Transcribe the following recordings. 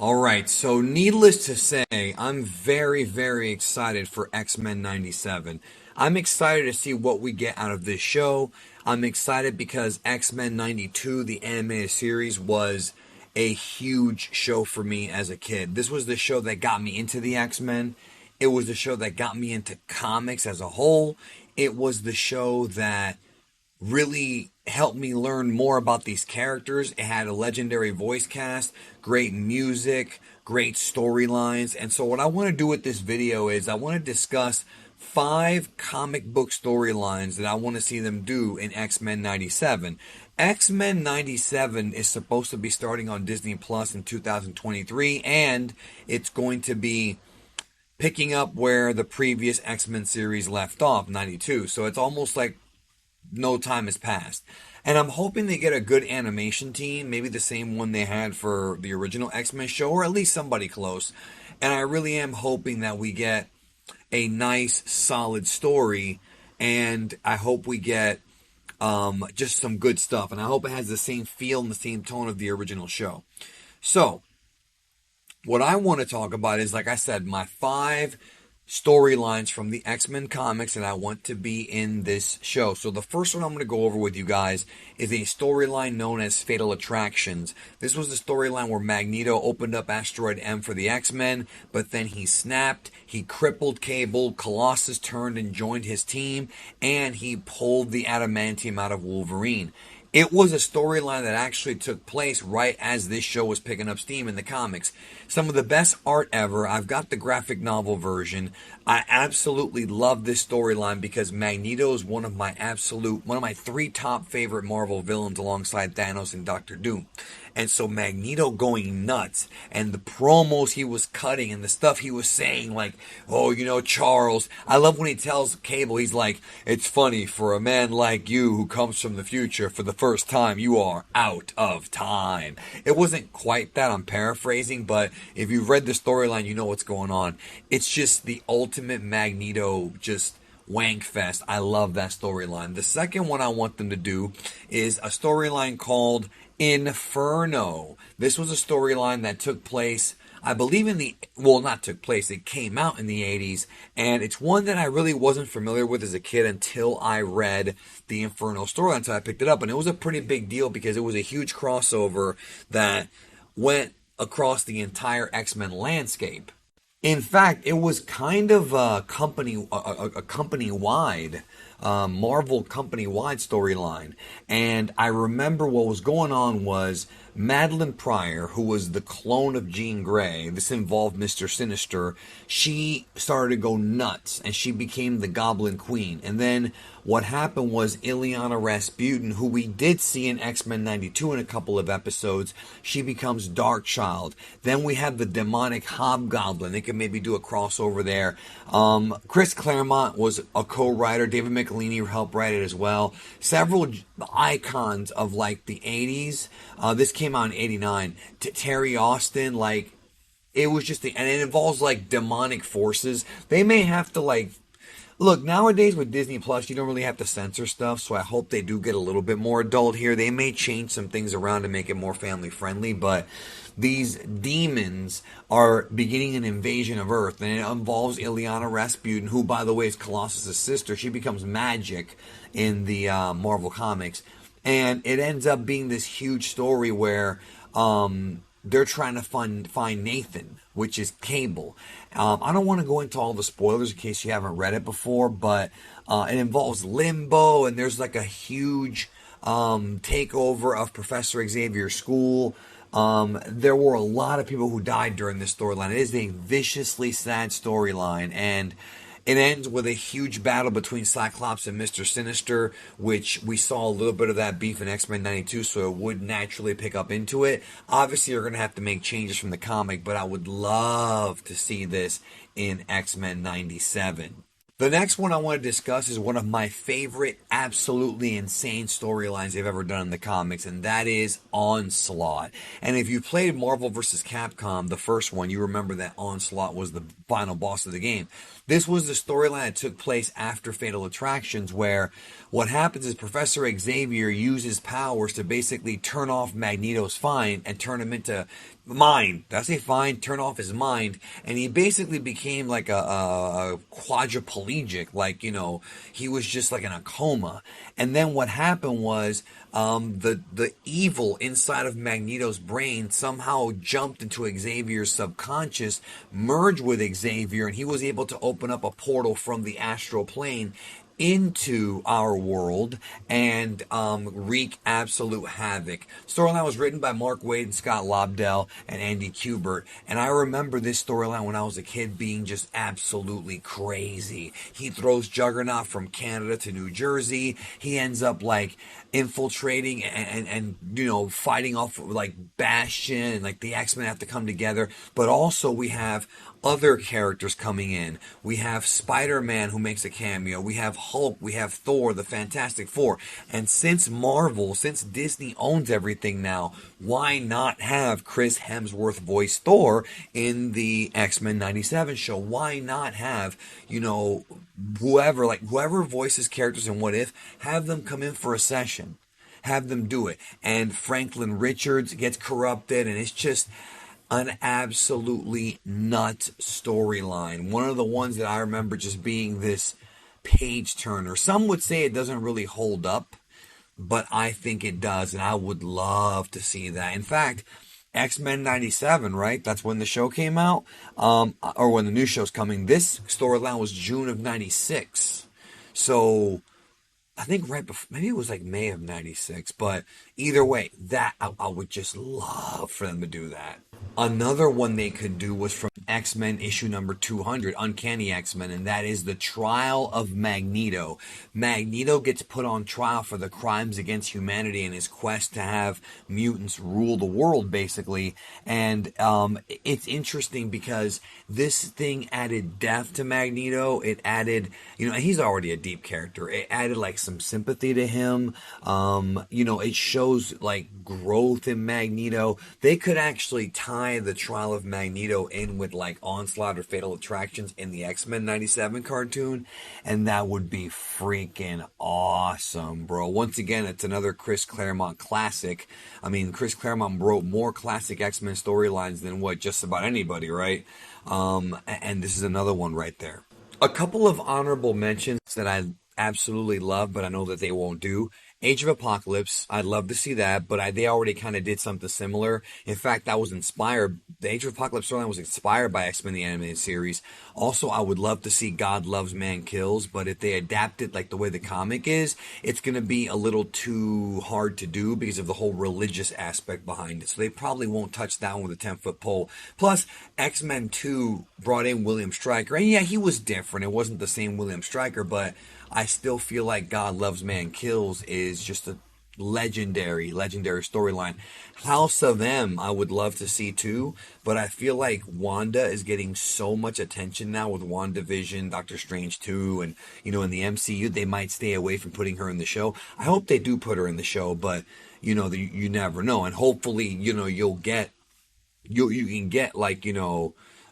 All right, so needless to say, I'm very, very excited for X-Men 97. I'm excited to see what we get out of this show. I'm excited because X-Men 92, the animated series, was a huge show for me as a kid. This was the show that got me into the X-Men. It was the show that got me into comics as a whole. It was the show that really helped me learn more about these characters. It had a legendary voice cast, great music, great storylines. And so what I want to do with this video is I want to discuss 5 comic book storylines that I want to see them do in X-Men 97. X-Men 97 is supposed to be starting on Disney Plus in 2023, and it's going to be picking up where the previous X-Men series left off, 92. So it's almost like no time has passed. And I'm hoping they get a good animation team, maybe the same one they had for the original X-Men show, or at least somebody close. And I really am hoping that we get a nice, solid story, and I hope we get just some good stuff. And I hope it has the same feel and the same tone of the original show. So, what I want to talk about is, like I said, my 5 storylines from the X-Men comics that I want to be in this show. So the first one I'm going to go over with you guys is a storyline known as Fatal Attractions. This was the storyline where Magneto opened up Asteroid M for the X-Men, but then he snapped, he crippled Cable, Colossus turned and joined his team, and he pulled the adamantium out of Wolverine. It was a storyline that actually took place right as this show was picking up steam in the comics. Some of the best art ever. I've got the graphic novel version. I absolutely love this storyline because Magneto is one of my 3 top favorite Marvel villains alongside Thanos and Doctor Doom. And so Magneto going nuts and the promos he was cutting and the stuff he was saying, like, oh, Charles. I love when he tells Cable, he's like, it's funny for a man like you who comes from the future, for the first time you are out of time. It wasn't quite that, I'm paraphrasing, but if you've read the storyline, you know what's going on. It's just the ultimate Magneto, just wank fest. I love that storyline. The second one I want them to do is a storyline called Inferno. This was a storyline that took place, I believe it came out in the 80s, and it's one that I really wasn't familiar with as a kid until I read the Inferno storyline, until I picked it up, and it was a pretty big deal because it was a huge crossover that went across the entire X-Men landscape. In fact, it was kind of a company-wide, Marvel company-wide storyline. And I remember what was going on was Madeline Pryor, who was the clone of Jean Grey, this involved Mr. Sinister, she started to go nuts and she became the Goblin Queen. And then what happened was Ileana Rasputin, who we did see in X-Men 92 in a couple of episodes, she becomes Darkchild. Then we have the demonic Hobgoblin. They could maybe do a crossover there. Chris Claremont was a co-writer. David McElhaney helped write it as well. Several icons of like the 80s. This came out in 89. Terry Austin, like, it was just and it involves like demonic forces. They may have to like, look, nowadays with Disney Plus, you don't really have to censor stuff, so I hope they do get a little bit more adult here. They may change some things around to make it more family friendly, but these demons are beginning an invasion of Earth, and it involves Ileana Rasputin, who, by the way, is Colossus' sister. She becomes Magic in the Marvel Comics, and it ends up being this huge story where they're trying to find Nathan, which is Cable. I don't want to go into all the spoilers in case you haven't read it before, but it involves Limbo, and there's like a huge takeover of Professor Xavier's school. There were a lot of people who died during this storyline. It is a viciously sad storyline, and it ends with a huge battle between Cyclops and Mr. Sinister, which we saw a little bit of that beef in X-Men 92, so it would naturally pick up into it. Obviously, you're going to have to make changes from the comic, but I would love to see this in X-Men 97. The next one I want to discuss is one of my favorite, absolutely insane storylines they've ever done in the comics, and that is Onslaught. And if you played Marvel vs. Capcom, the first one, you remember that Onslaught was the final boss of the game. This was the storyline that took place after Fatal Attractions, where what happens is Professor Xavier uses powers to basically turn off Magneto's spine and turn him into mind. Did I say fine? Turn off his mind, and he basically became like a quadriplegic. Like, he was just like in a coma. And then what happened was, the evil inside of Magneto's brain somehow jumped into Xavier's subconscious, merged with Xavier, and he was able to open up a portal from the astral plane into our world and wreak absolute havoc. Storyline was written by Mark Waid and Scott Lobdell and Andy Kubert, and I remember this storyline when I was a kid being just absolutely crazy. He throws Juggernaut from Canada to New Jersey. He ends up like infiltrating and fighting off like Bastion, and like the X-Men have to come together. But also we have other characters coming in. We have Spider-Man who makes a cameo. We have Hulk. We have Thor, the Fantastic Four. And since Disney owns everything now, why not have Chris Hemsworth voice Thor in the X-Men 97 show? Why not have, whoever voices characters in What If, have them come in for a session. Have them do it. And Franklin Richards gets corrupted, and it's just an absolutely nut storyline. One of the ones that I remember just being this page turner. Some would say it doesn't really hold up, but I think it does, and I would love to see that. In fact, X-Men 97, right? That's when the show came out, or when the new show's coming. This storyline was June of 96. So I think right before, maybe it was like May of 96, but either way, that I would just love for them to do that. Another one they could do was from X-Men issue number 200, Uncanny X-Men, and that is the Trial of Magneto. Magneto gets put on trial for the crimes against humanity in his quest to have mutants rule the world, basically. And it's interesting because this thing added depth to Magneto. It added, and he's already a deep character. It added like some sympathy to him. It shows like growth in Magneto. They could actually tie the Trial of Magneto in with like Onslaught or Fatal Attractions in the X-Men 97 cartoon, and that would be freaking awesome, bro. Once again, it's another Chris Claremont classic. I mean, Chris Claremont wrote more classic X-Men storylines than just about anybody, right? And this is another one right there. A couple of honorable mentions that I absolutely love, but I know that they won't do. Age of Apocalypse, I'd love to see that, but they already kind of did something similar. In fact, that was inspired, the Age of Apocalypse storyline was inspired by X-Men the Animated Series. Also, I would love to see God Loves, Man Kills, but if they adapt it like the way the comic is, it's going to be a little too hard to do because of the whole religious aspect behind it. So they probably won't touch that one with a 10-foot pole. Plus, X-Men 2 brought in William Stryker, and yeah, he was different. It wasn't the same William Stryker, but I still feel like God Loves, Man Kills is just a legendary storyline. House of M, I would love to see too, but I feel like Wanda is getting so much attention now with WandaVision, Doctor Strange 2, and, in the MCU, they might stay away from putting her in the show. I hope they do put her in the show, but, you never know. And hopefully, you can get like,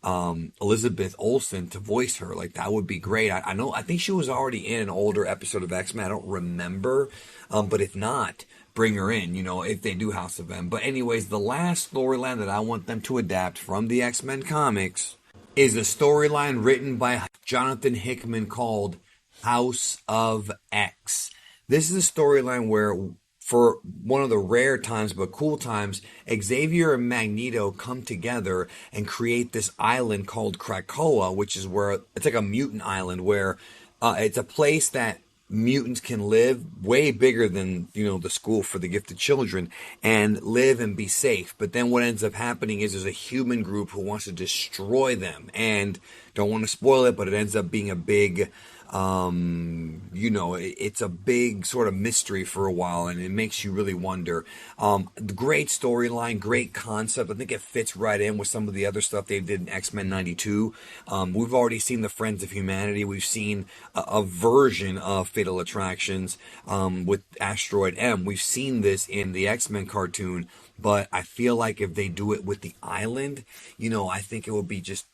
Elizabeth Olsen to voice her. Like, that would be great. I think she was already in an older episode of X-Men. I don't remember. But if not, bring her in, if they do House of M. But anyways, the last storyline that I want them to adapt from the X-Men comics is a storyline written by Jonathan Hickman called House of X. This is a storyline where, for one of the rare times but cool times, Xavier and Magneto come together and create this island called Krakoa, which is where it's like a mutant island where it's a place that mutants can live, way bigger than the school for the gifted children, and live and be safe. But then what ends up happening is there's a human group who wants to destroy them, and don't want to spoil it, but it ends up being a big it's a big sort of mystery for a while, and it makes you really wonder. Great storyline, great concept. I think it fits right in with some of the other stuff they did in X-Men 92. We've already seen the Friends of Humanity. We've seen a version of Fatal Attractions with Asteroid M. We've seen this in the X-Men cartoon, but I feel like if they do it with the island, I think it would be just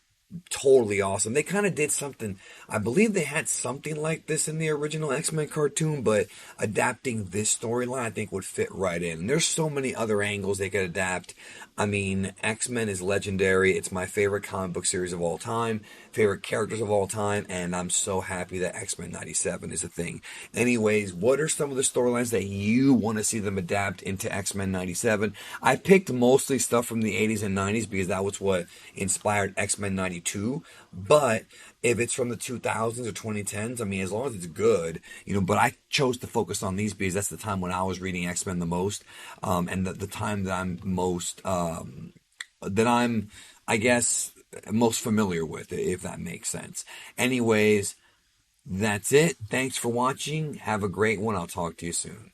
totally awesome. They kind of did something, I believe they had something like this in the original X-Men cartoon, but adapting this storyline I think would fit right in. And there's so many other angles they could adapt. I mean, X-Men is legendary. It's my favorite comic book series of all time, favorite characters of all time, and I'm so happy that X-Men 97 is a thing. Anyways, what are some of the storylines that you want to see them adapt into X-Men 97? I picked mostly stuff from the 80s and 90s because that was what inspired X-Men 92, but if it's from the 2000s or 2010s, I mean, as long as it's good, but I chose to focus on these because that's the time when I was reading X-Men the most, and the time that I'm most, that I'm, I guess, most familiar with, if that makes sense. Anyways, that's it. Thanks for watching. Have a great one. I'll talk to you soon.